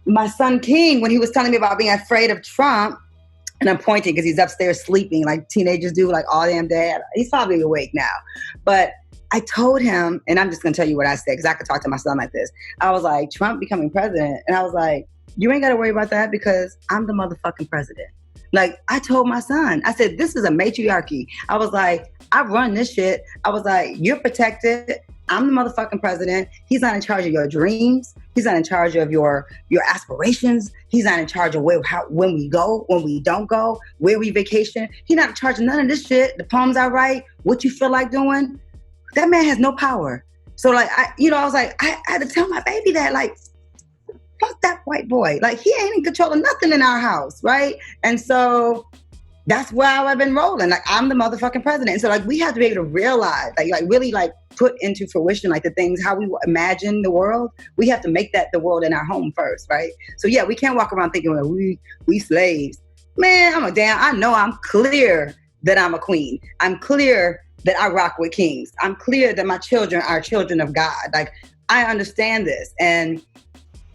my son King, when he was telling me about being afraid of Trump, and I'm pointing because he's upstairs sleeping like teenagers do, like all damn day. He's probably awake now. But I told him, and I'm just going to tell you what I said because I could talk to my son like this. I was like, Trump becoming president. And I was like, you ain't got to worry about that because I'm the motherfucking president. Like, I told my son, I said, this is a matriarchy. I was like, I run this shit. I was like, you're protected. I'm the motherfucking president. He's not in charge of your dreams. He's not in charge of your aspirations. He's not in charge of when we go, when we don't go, where we vacation. He's not in charge of none of this shit. The poems I write, what you feel like doing. That man has no power. So like, I was like, I had to tell my baby that, like, fuck that white boy. Like, he ain't in control of nothing in our house, right? And so that's where I've been rolling. Like, I'm the motherfucking president. And so like, we have to be able to realize, like really like put into fruition, like the things, how we imagine the world. We have to make that the world in our home first, right? So yeah, we can't walk around thinking, well, we slaves. Man, I know I'm clear that I'm a queen. I'm clear that I rock with kings. I'm clear that my children are children of God. Like, I understand this. And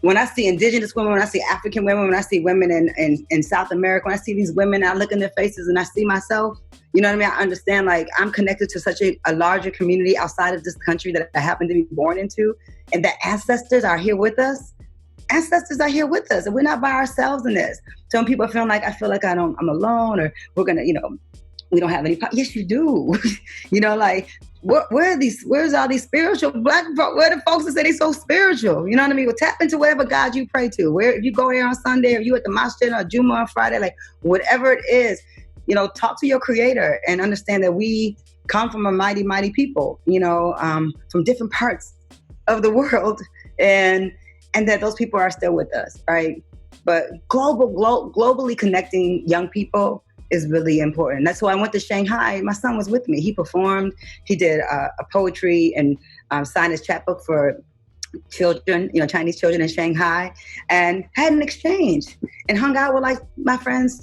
when I see indigenous women, when I see African women, when I see women in South America, when I see these women, I look in their faces and I see myself, you know what I mean? I understand, like, I'm connected to such a larger community outside of this country that I happen to be born into, and that ancestors are here with us. Ancestors are here with us, and we're not by ourselves in this. So when people feel like, I'm alone, or we're gonna, we don't have any power. Yes, you do. Like, where's all these spiritual black folks? Where are the folks that say they so spiritual? You know what I mean? Well, tap into whatever God you pray to. Where, if you go there on Sunday, or you at the masjid or Juma on Friday, like whatever it is, talk to your creator and understand that we come from a mighty, mighty people, from different parts of the world, and that those people are still with us, right? But globally connecting young people is really important. That's why I went to Shanghai. My son was with me. He performed. He did a poetry and signed his chapbook for children, Chinese children in Shanghai, and had an exchange and hung out with like my friends,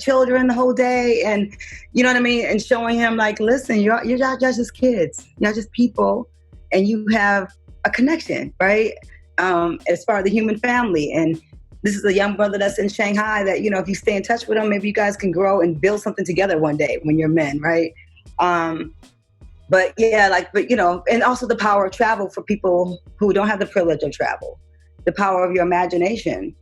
children the whole day, and you know what I mean, and showing him like, listen, you're not just kids, you're just people, and you have a connection, right? As far as the human family. And this is a young brother that's in Shanghai that, if you stay in touch with him, maybe you guys can grow and build something together one day when you're men, right? But and also the power of travel for people who don't have the privilege of travel, the power of your imagination.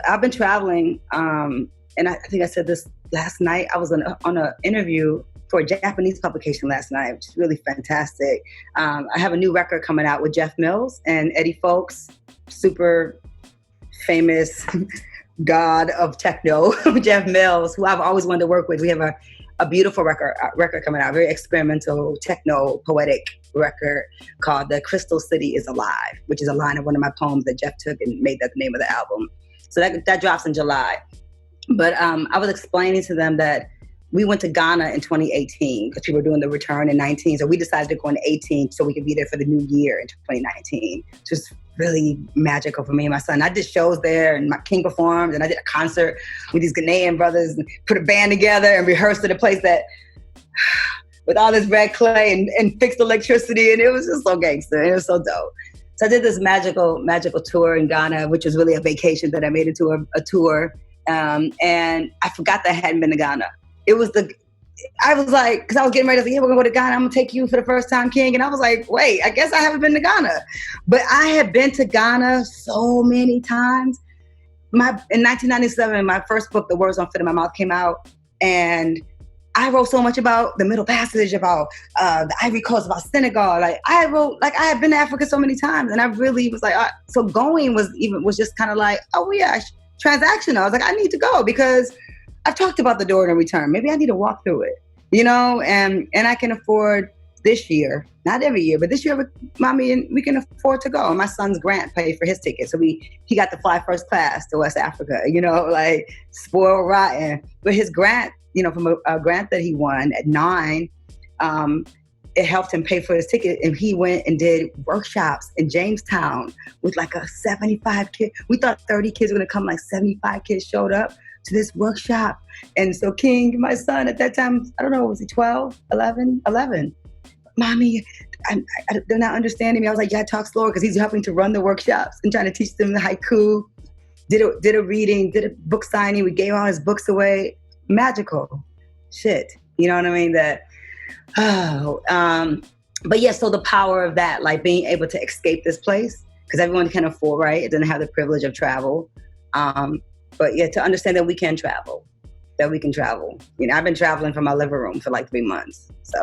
I've been traveling, and I think I said this last night. I was on an interview for a Japanese publication last night, which is really fantastic. I have a new record coming out with Jeff Mills and Eddie Fowlkes, super famous god of techno, Jeff Mills, who I've always wanted to work with. We have a beautiful record coming out, very experimental, techno, poetic record called The Crystal City is Alive, which is a line of one of my poems that Jeff took and made that the name of the album. So that drops in July. But I was explaining to them that we went to Ghana in 2018 because we were doing the return in 19. So we decided to go in 18 so we could be there for the new year in 2019. Just really magical for me and my son. I did shows there, and my King performed, and I did a concert with these Ghanaian brothers and put a band together and rehearsed at a place that with all this red clay and fixed electricity, and it was just so gangster. It was so dope. So I did this magical tour in Ghana, which was really a vacation that I made into a tour. And I forgot that I hadn't been to Ghana. I was like, because I was getting ready to say, yeah, we're going to go to Ghana. I'm going to take you for the first time, King. And I was like, wait, I guess I haven't been to Ghana. But I had been to Ghana so many times. In 1997, my first book, The Words Don't Fit in My Mouth, came out. And I wrote so much about the Middle Passage, about the Ivory Coast, about Senegal. Like, I had been to Africa so many times. And I really was like, so going was just kind of like, oh, yeah, transactional. I was like, I need to go because I've talked about the door and return. Maybe I need to walk through it, and I can afford this year, not every year, but this year, Mommy, and we can afford to go. And my son's grant paid for his ticket. So he got to fly first class to West Africa, like spoiled rotten. But his grant, from a grant that he won at 9, it helped him pay for his ticket. And he went and did workshops in Jamestown with like a 75 kid. We thought 30 kids were going to come, like 75 kids showed up to this workshop. And so King, my son at that time, I don't know, was he 12, 11? Mommy, they're not understanding me. I was like, yeah, talk slower, because he's helping to run the workshops and trying to teach them the haiku, did a reading, did a book signing. We gave all his books away. Magical shit. You know what I mean? But yeah, so the power of that, like being able to escape this place, because everyone can afford, right? It doesn't have the privilege of travel. But yeah, to understand that we can travel. You know, I've been traveling from my living room for like 3 months. So